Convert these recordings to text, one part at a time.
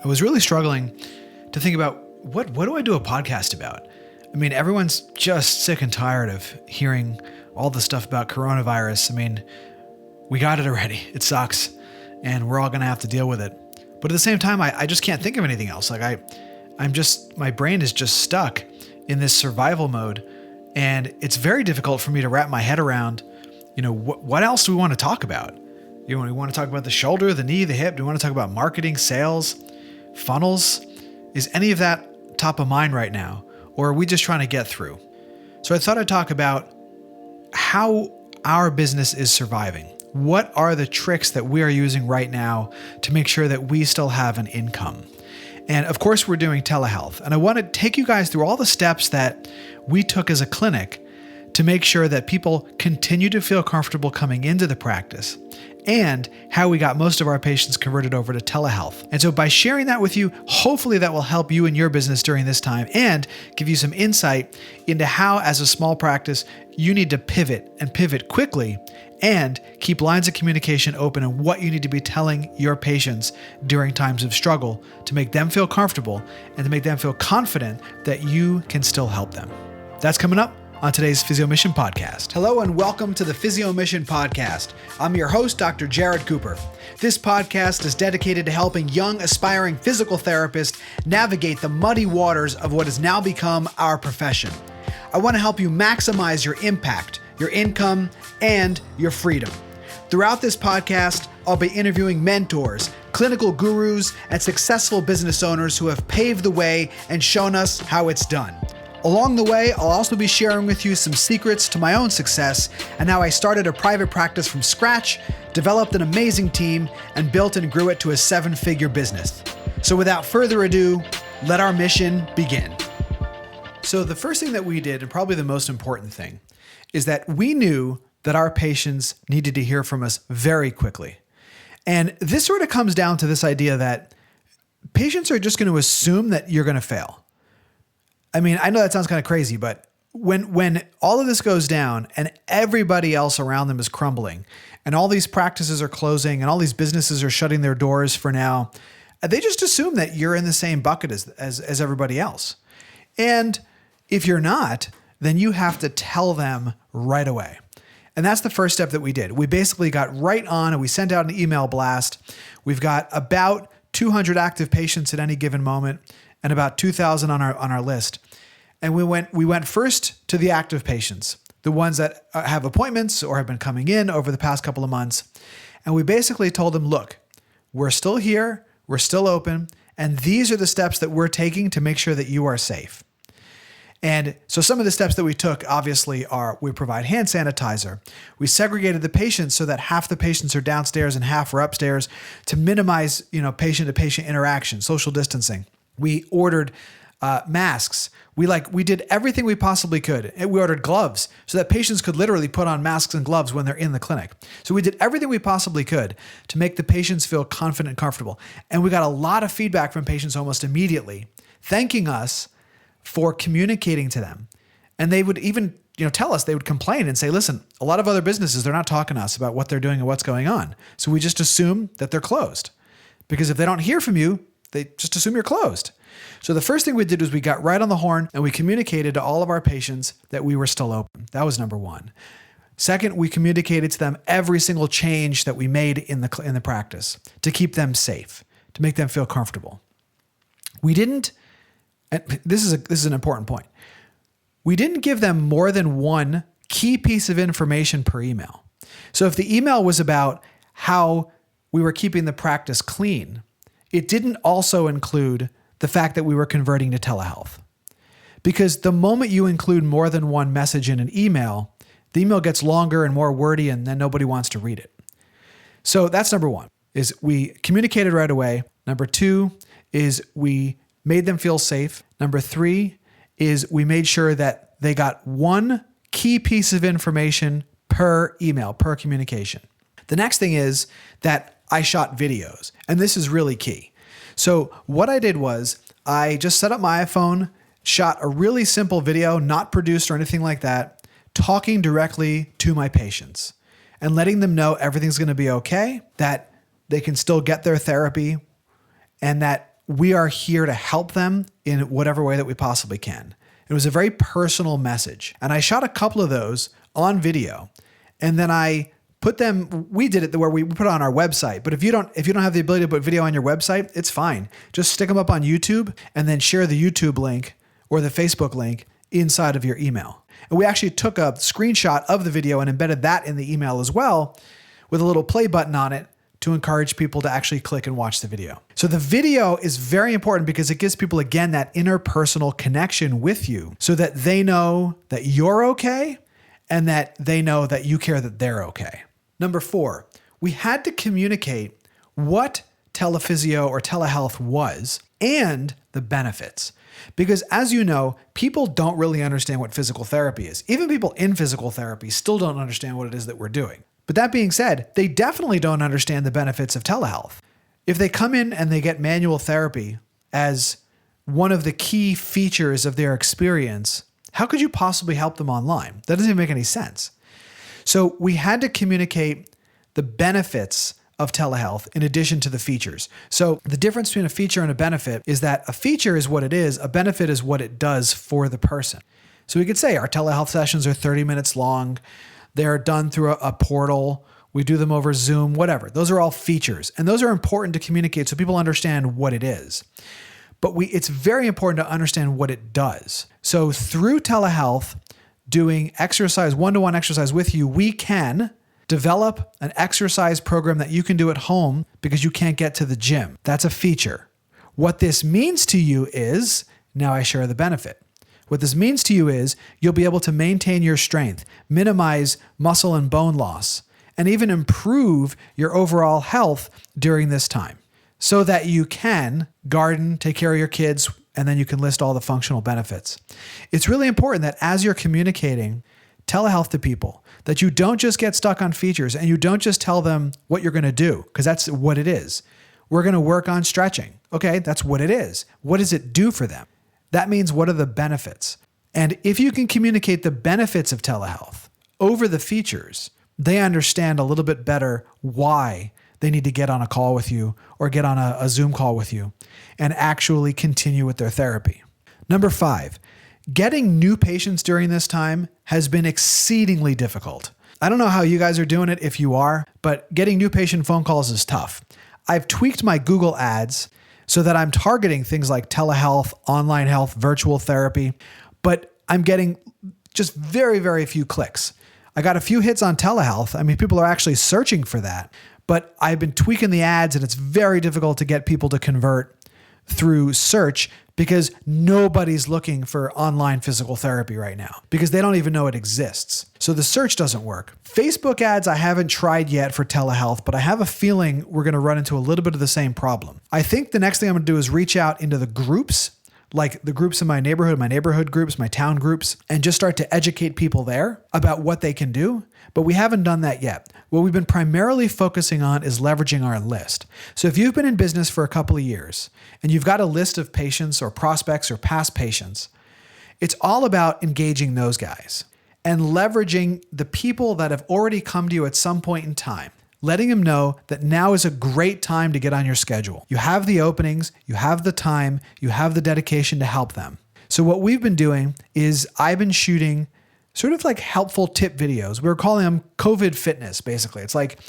I was really struggling to think about what do I do a podcast about? I mean, everyone's just sick and tired of hearing all the stuff about coronavirus. I mean, we got it already. It sucks. And we're all going to have to deal with it. But at the same time, I just can't think of anything else. Like my brain is just stuck in this survival mode. And it's very difficult for me to wrap my head around, what else do we want to talk about? We want to talk about the shoulder, the knee, the hip. Do we want to talk about marketing, sales, funnels? Is any of that top of mind right now? Or are we just trying to get through? So I thought I'd talk about how our business is surviving. What are the tricks that we are using right now to make sure that we still have an income? And of course, we're doing telehealth. And I want to take you guys through all the steps that we took as a clinic to make sure that people continue to feel comfortable coming into the practice, and how we got most of our patients converted over to telehealth. And so by sharing that with you, hopefully that will help you in your business during this time and give you some insight into how, as a small practice, you need to pivot quickly and keep lines of communication open and what you need to be telling your patients during times of struggle to make them feel comfortable and to make them feel confident that you can still help them. That's coming up on today's PHYSIOMission podcast. Hello and welcome to the PHYSIOMission podcast. I'm your host, Dr. Jared Cooper. This podcast is dedicated to helping young, aspiring physical therapists navigate the muddy waters of what has now become our profession. I want to help you maximize your impact, your income, and your freedom. Throughout this podcast, I'll be interviewing mentors, clinical gurus, and successful business owners who have paved the way and shown us how it's done. Along the way, I'll also be sharing with you some secrets to my own success and how I started a private practice from scratch, developed an amazing team, and built and grew it to a 7-figure business. So without further ado, let our mission begin. So the first thing that we did, and probably the most important thing, is that we knew that our patients needed to hear from us very quickly. And this sort of comes down to this idea that patients are just going to assume that you're going to fail. I mean, I know that sounds kind of crazy, but when all of this goes down and everybody else around them is crumbling and all these practices are closing and all these businesses are shutting their doors for now, they just assume that you're in the same bucket as everybody else. And if you're not, then you have to tell them right away. And that's the first step that we did. We basically got right on and we sent out an email blast. We've got about 200 active patients at any given moment and about 2,000 on our list. And we went first to the active patients, the ones that have appointments or have been coming in over the past couple of months. And we basically told them, look, we're still here, we're still open, and these are the steps that we're taking to make sure that you are safe. And so some of the steps that we took obviously are we provide hand sanitizer. We segregated the patients so that half the patients are downstairs and half are upstairs to minimize, patient-to-patient interaction, social distancing. We ordered masks. We did everything we possibly could. And we ordered gloves so that patients could literally put on masks and gloves when they're in the clinic. So we did everything we possibly could to make the patients feel confident and comfortable. And we got a lot of feedback from patients almost immediately, thanking us for communicating to them. And they would even tell us, they would complain and say, listen, a lot of other businesses, they're not talking to us about what they're doing and what's going on. So we just assume that they're closed. Because if they don't hear from you, they just assume you're closed. So the first thing we did was we got right on the horn and we communicated to all of our patients that we were still open. That was number one. Second, we communicated to them every single change that we made in the practice to keep them safe, to make them feel comfortable. We didn't, and this is an important point. We didn't give them more than one key piece of information per email. So if the email was about how we were keeping the practice clean, it didn't also include the fact that we were converting to telehealth. Because the moment you include more than one message in an email, the email gets longer and more wordy and then nobody wants to read it. So that's number one, is we communicated right away. Number two is we made them feel safe. Number three is we made sure that they got one key piece of information per email, per communication. The next thing is that I shot videos, and this is really key. So what I did was I just set up my iPhone, shot a really simple video, not produced or anything like that, talking directly to my patients and letting them know everything's going to be okay, that they can still get their therapy, and that we are here to help them in whatever way that we possibly can. It was a very personal message. And I shot a couple of those on video, and then we did it where we put it on our website. But if you don't have the ability to put video on your website, it's fine. Just stick them up on YouTube and then share the YouTube link or the Facebook link inside of your email. And we actually took a screenshot of the video and embedded that in the email as well with a little play button on it to encourage people to actually click and watch the video. So the video is very important because it gives people, again, that interpersonal connection with you so that they know that you're okay and that they know that you care that they're okay. Number 4, we had to communicate what telephysio or telehealth was and the benefits. Because as you know, people don't really understand what physical therapy is. Even people in physical therapy still don't understand what it is that we're doing. But that being said, they definitely don't understand the benefits of telehealth. If they come in and they get manual therapy as one of the key features of their experience, how could you possibly help them online? That doesn't even make any sense. So we had to communicate the benefits of telehealth in addition to the features. So the difference between a feature and a benefit is that a feature is what it is, a benefit is what it does for the person. So we could say our telehealth sessions are 30 minutes long. They're done through a portal. We do them over Zoom, whatever. Those are all features. And those are important to communicate so people understand what it is. But it's very important to understand what it does. So through telehealth, doing exercise, one-to-one exercise with you, we can develop an exercise program that you can do at home because you can't get to the gym. That's a feature. What this means to you is, now I share the benefit. What this means to you is you'll be able to maintain your strength, minimize muscle and bone loss, and even improve your overall health during this time so that you can garden, take care of your kids, and then you can list all the functional benefits. It's really important that as you're communicating telehealth to people, that you don't just get stuck on features and you don't just tell them what you're going to do, because that's what it is. We're going to work on stretching. Okay, that's what it is. What does it do for them? That means what are the benefits? And if you can communicate the benefits of telehealth over the features, they understand a little bit better why they need to get on a call with you or get on a Zoom call with you and actually continue with their therapy. Number 5, getting new patients during this time has been exceedingly difficult. I don't know how you guys are doing it if you are, but getting new patient phone calls is tough. I've tweaked my Google ads so that I'm targeting things like telehealth, online health, virtual therapy, but I'm getting just very, very few clicks. I got a few hits on telehealth. I mean, people are actually searching for that, but I've been tweaking the ads and it's very difficult to get people to convert through search because nobody's looking for online physical therapy right now because they don't even know it exists. So the search doesn't work. Facebook ads I haven't tried yet for telehealth, but I have a feeling we're going to run into a little bit of the same problem. I think the next thing I'm going to do is reach out into the groups, like the groups in my neighborhood groups, my town groups, and just start to educate people there about what they can do. But we haven't done that yet. What we've been primarily focusing on is leveraging our list. So if you've been in business for a couple of years and you've got a list of patients or prospects or past patients, it's all about engaging those guys and leveraging the people that have already come to you at some point in time, letting them know that now is a great time to get on your schedule. You have the openings, you have the time, you have the dedication to help them. So what we've been doing is I've been shooting sort of like helpful tip videos. We're calling them COVID fitness, basically. It's like,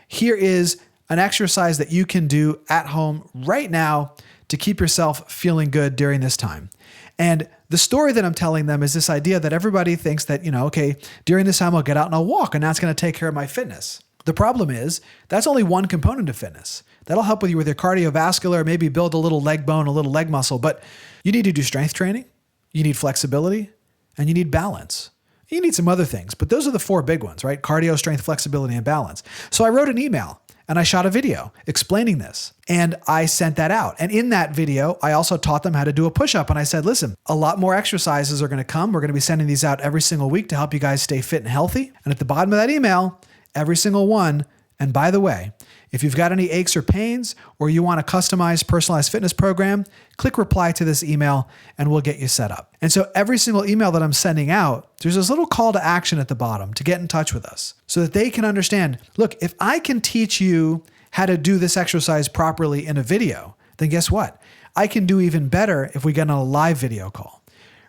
here is an exercise that you can do at home right now to keep yourself feeling good during this time. And the story that I'm telling them is this idea that everybody thinks that, okay, during this time I'll get out and I'll walk and that's going to take care of my fitness. The problem is that's only one component of fitness. That'll help with you with your cardiovascular, maybe build a little leg bone, a little leg muscle, but you need to do strength training, you need flexibility, and you need balance. You need some other things, but those are the 4 big ones, right? Cardio, strength, flexibility, and balance. So I wrote an email and I shot a video explaining this and I sent that out. And in that video, I also taught them how to do a push-up. And I said, listen, a lot more exercises are going to come. We're going to be sending these out every single week to help you guys stay fit and healthy. And at the bottom of that email, every single one. And by the way, if you've got any aches or pains or you want a customized personalized fitness program, click reply to this email and we'll get you set up. And so every single email that I'm sending out, there's this little call to action at the bottom to get in touch with us so that they can understand, look, if I can teach you how to do this exercise properly in a video, then guess what? I can do even better if we get on a live video call,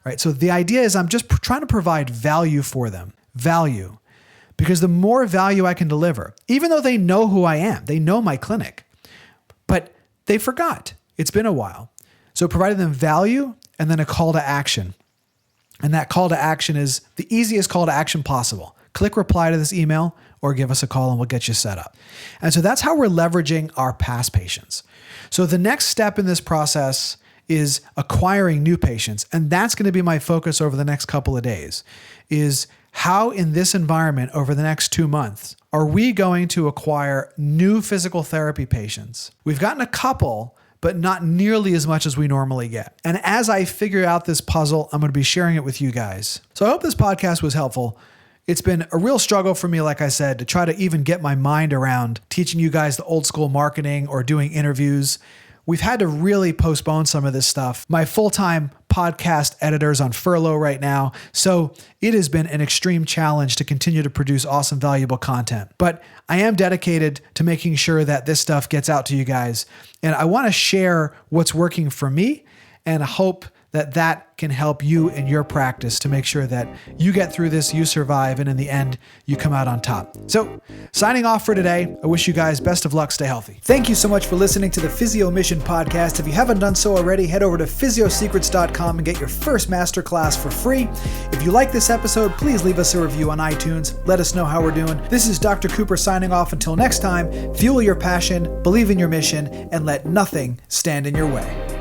right? So the idea is I'm just trying to provide value for them, value, because the more value I can deliver, even though they know who I am, they know my clinic, but they forgot. It's been a while. So providing them value and then a call to action. And that call to action is the easiest call to action possible. Click reply to this email or give us a call and we'll get you set up. And so that's how we're leveraging our past patients. So the next step in this process is acquiring new patients. And that's going to be my focus over the next couple of days, is how in this environment over the next 2 months are we going to acquire new physical therapy patients? We've gotten a couple, but not nearly as much as we normally get. And as I figure out this puzzle, I'm going to be sharing it with you guys. So I hope this podcast was helpful. It's been a real struggle for me, like I said, to try to even get my mind around teaching you guys the old school marketing or doing interviews. We've had to really postpone some of this stuff. My full-time podcast editor's on furlough right now, so it has been an extreme challenge to continue to produce awesome, valuable content. But I am dedicated to making sure that this stuff gets out to you guys, and I want to share what's working for me, and I hope that that can help you in your practice to make sure that you get through this, you survive, and in the end, you come out on top. So, signing off for today. I wish you guys best of luck. Stay healthy. Thank you so much for listening to the PHYSIOMission podcast. If you haven't done so already, head over to PHYSIOSecrets.com and get your first masterclass for free. If you like this episode, please leave us a review on iTunes. Let us know how we're doing. This is Dr. Cooper signing off. Until next time, fuel your passion, believe in your mission, and let nothing stand in your way.